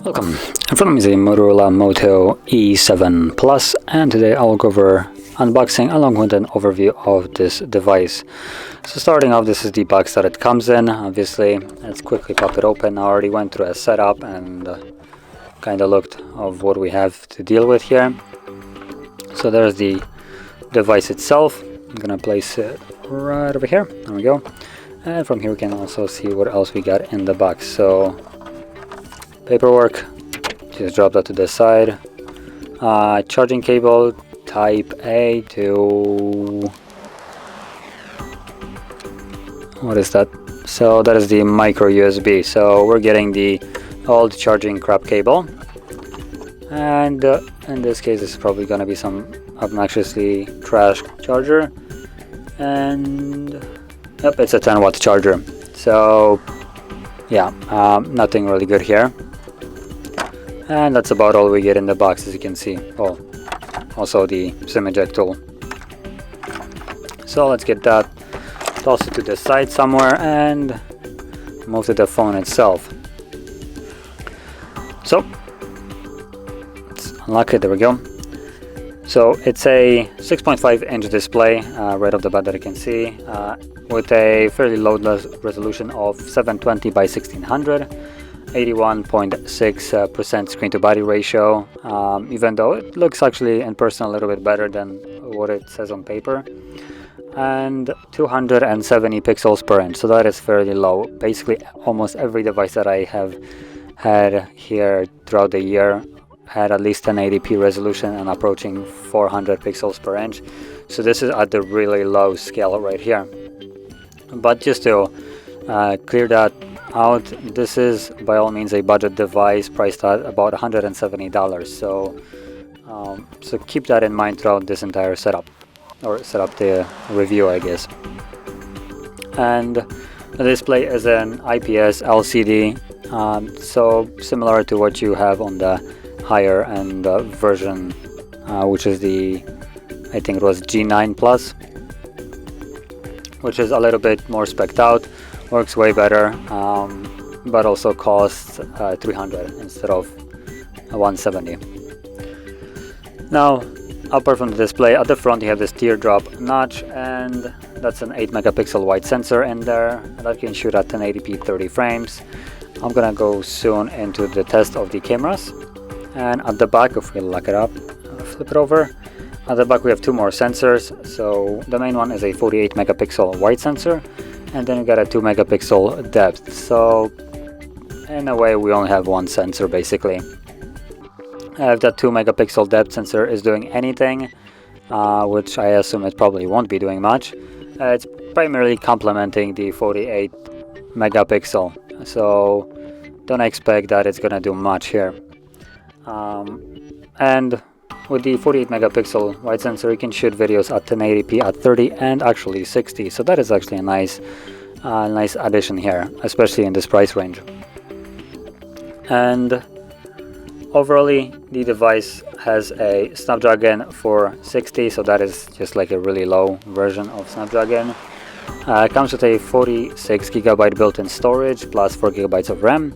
Welcome, in front of me is a Motorola Moto E7 Plus, and today I'll go over unboxing along with an overview of this device. So starting off, this is the box that it comes in. Obviously, let's quickly pop it open. I already went through a setup and kind of looked of what we have to deal with here. So there's the device itself. I'm gonna place it right over here. There we go. And from here we can also see what else we got in the box. So paperwork, just drop that to the side. Charging cable type A to, what is that? So that is the micro USB. So we're getting the old charging crap cable, and in this case it's probably gonna be some obnoxiously trash charger, and yep, it's a 10-watt charger. So yeah, nothing really good here. And that's about all we get in the box, as you can see. Oh, also the SIM eject tool. So let's get that, toss it to the side somewhere, and move to the phone itself. So let's unlock it. There we go. So it's a 6.5-inch display right off the bat that you can see, with a fairly low resolution of 720 by 1600. 81.6% screen to body ratio, even though it looks actually in person a little bit better than what it says on paper, and 270 pixels per inch, so that is fairly low. Basically almost every device that I have had here throughout the year had at least an 1080p resolution and approaching 400 pixels per inch, so this is at the really low scale right here. But just to clear that out, this is by all means a budget device priced at about $170. So so keep that in mind throughout this entire setup, or setup the review, I guess. And the display is an IPS LCD, so similar to what you have on the higher end version, which is the, I think it was G9 Plus, which is a little bit more spec'd out. Works way better, but also costs $300 instead of $170. Now, apart from the display, at the front you have this teardrop notch, and that's an 8-megapixel wide sensor in there, and that can shoot at 1080p 30 frames. I'm gonna go soon into the test of the cameras. And at the back, if we lock it up, flip it over, at the back we have two more sensors. So the main one is a 48-megapixel wide sensor, and then you got a 2-megapixel depth. So in a way we only have one sensor basically. If that 2-megapixel depth sensor is doing anything, which I assume it probably won't be doing much, it's primarily complementing the 48-megapixel. So don't expect that it's gonna do much here. And with the 48-megapixel wide sensor, you can shoot videos at 1080p at 30 and actually 60. So that is actually a nice addition here, especially in this price range. And overall, the device has a Snapdragon 460, so that is just like a really low version of Snapdragon. It comes with a 46GB built-in storage plus 4GB of RAM,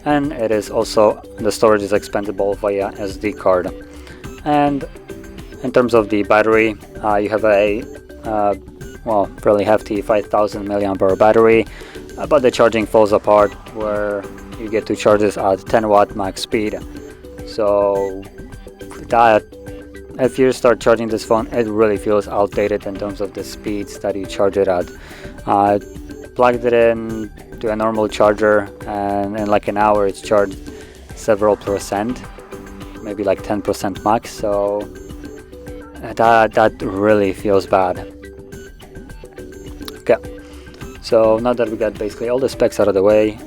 and it is also, the storage is expandable via SD card. And in terms of the battery, you have a well, fairly hefty 5000 mAh battery, but the charging falls apart where you get to charge this at 10-watt max speed. So that, if you start charging this phone, it really feels outdated in terms of the speeds that you charge it at. Plugged it in to a normal charger, and in like an hour it's charged several percent, maybe like 10% max. So that really feels bad. Okay, so now that we got basically all the specs out of the way,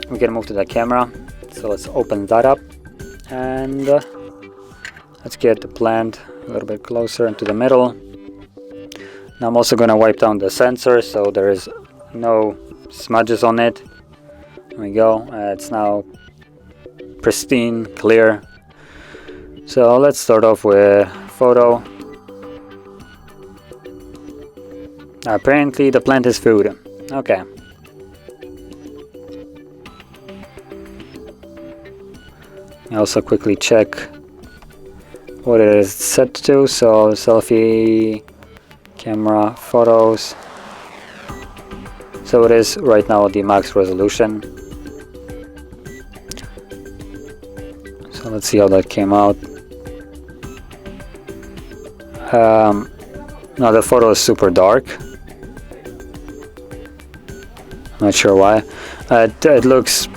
we can move to the camera. So let's open that up, and let's get the plant a little bit closer into the middle. Now I'm also going to wipe down the sensor so there is no smudges on it. There we go. It's now pristine, clear. So let's start off with photo. Apparently the plant is food. Okay. I also quickly check what it is set to. So selfie, camera, photos. So it is right now the max resolution. So let's see how that came out. Now the photo is super dark. Not sure why. It looks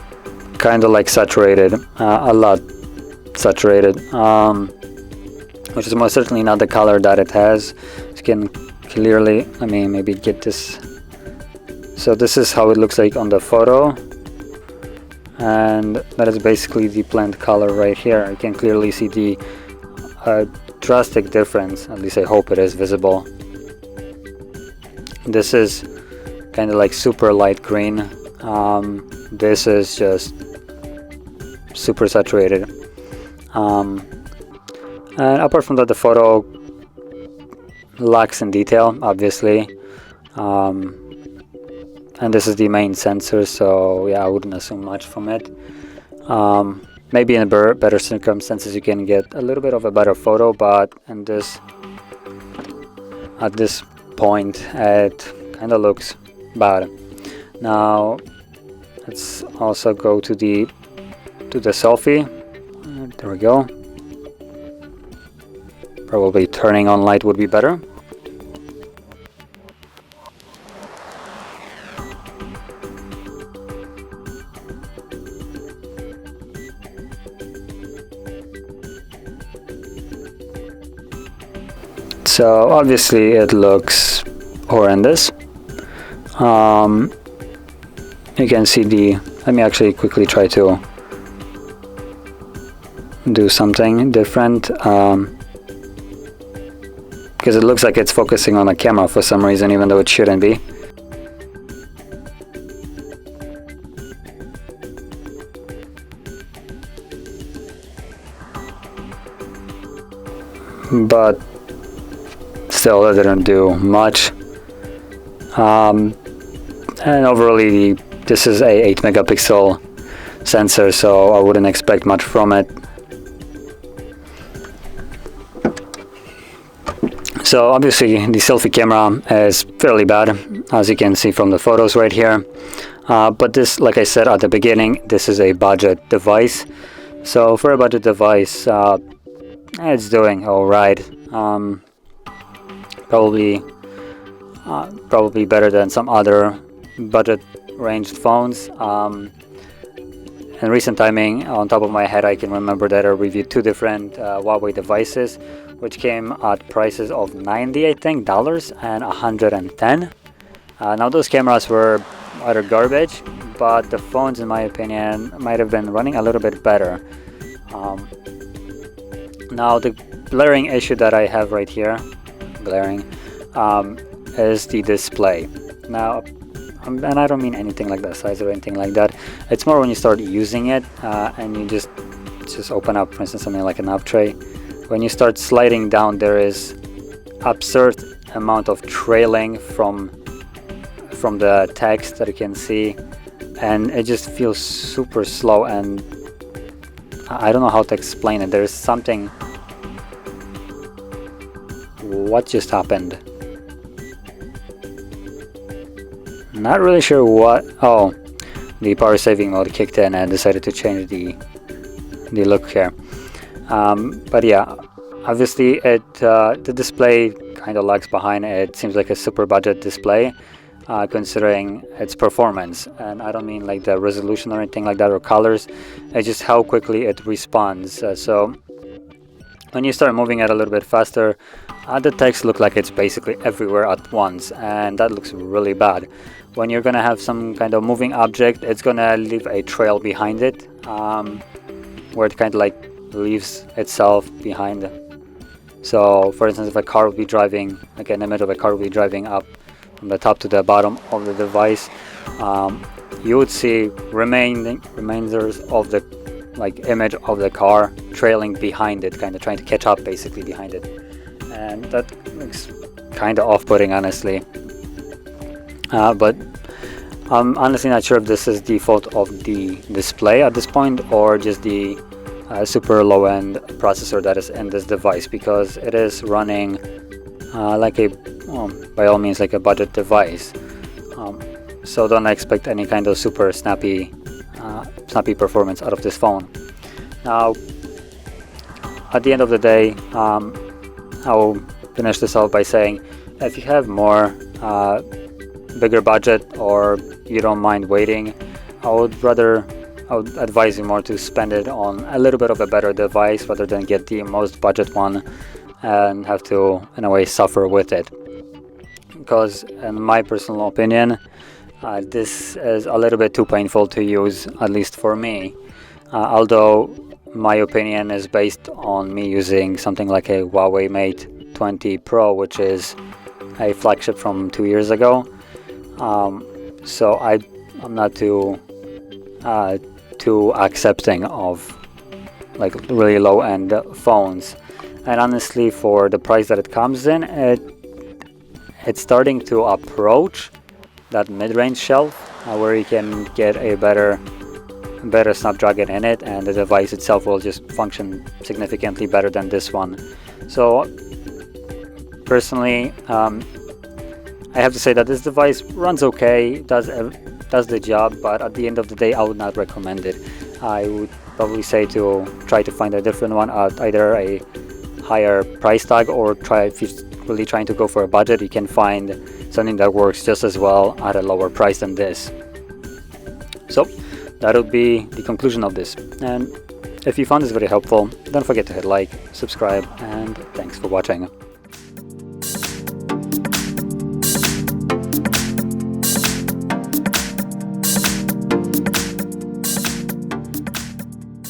kind of like saturated, a lot saturated, which is most certainly not the color that it has. You can clearly, let me maybe get this. So this is how it looks like on the photo, and that is basically the plant color right here. You can clearly see the drastic difference, at least I hope it is visible. This is kind of like super light green. This is just super saturated. And apart from that, the photo lacks in detail, obviously. And this is the main sensor, so yeah, I wouldn't assume much from it. Maybe in better circumstances you can get a little bit of a better photo, but in at this point it kind of looks bad. Now let's also go to the selfie. There we go. Probably turning on light would be better. So obviously it looks horrendous. You can see let me actually quickly try to do something different, because it looks like it's focusing on a camera for some reason, even though it shouldn't be. But still, that didn't do much. And overall, this is a 8 megapixel sensor, so I wouldn't expect much from it. So obviously the selfie camera is fairly bad, as you can see from the photos right here. But this, like I said at the beginning, this is a budget device. So for a budget device, it's doing all right. Probably better than some other budget ranged phones. In recent timing, on top of my head, I can remember that I reviewed two different Huawei devices, which came at prices of $90, I think, and $110. Now those cameras were utter garbage, but the phones, in my opinion, might have been running a little bit better. Now the glaring issue that I have right here, is the display. Now, and I don't mean anything like that size or anything like that. It's more when you start using it and you just open up, for instance, something like an app tray. When you start sliding down, there is absurd amount of trailing from the text that you can see, and it just feels super slow, and I don't know how to explain it. There's something. What just happened? Not really sure what. Oh, the power saving mode kicked in and decided to change the look here. But yeah, obviously the display kind of lags behind. It seems like a super budget display, considering its performance. And I don't mean like the resolution or anything like that, or colors. It's just how quickly it responds. So when you start moving it a little bit faster, the text looks like it's basically everywhere at once, and that looks really bad. When you're gonna have some kind of moving object, it's gonna leave a trail behind it, where it kind of like leaves itself behind. So for instance, if a car will be driving, like an image of a car will be driving up from the top to the bottom of the device, you would see remainders of the image of the car trailing behind it, kind of trying to catch up basically behind it, and that looks kind of off-putting, honestly. but I'm honestly not sure if this is the fault of the display at this point or just the super low-end processor that is in this device, because it is running like a, by all means, like a budget device. So don't expect any kind of super snappy performance out of this phone. Now, at the end of the day, I'll finish this off by saying, if you have more bigger budget, or you don't mind waiting, I would advise you more to spend it on a little bit of a better device rather than get the most budget one and have to, in a way, suffer with it. Because in my personal opinion, this is a little bit too painful to use, at least for me. Although my opinion is based on me using something like a Huawei Mate 20 Pro, which is a flagship from 2 years ago. So I'm not too accepting of like really low-end phones. And honestly, for the price that it comes in, it's starting to approach that mid-range shelf where you can get a better Snapdragon in it, and the device itself will just function significantly better than this one. So personally, I have to say that this device runs okay, does the job, but at the end of the day, I would not recommend it. I would probably say to try to find a different one at either a higher price tag, or if you're really trying to go for a budget, you can find something that works just as well at a lower price than this. So that would be the conclusion of this. And if you found this very helpful, don't forget to hit like, subscribe, and thanks for watching.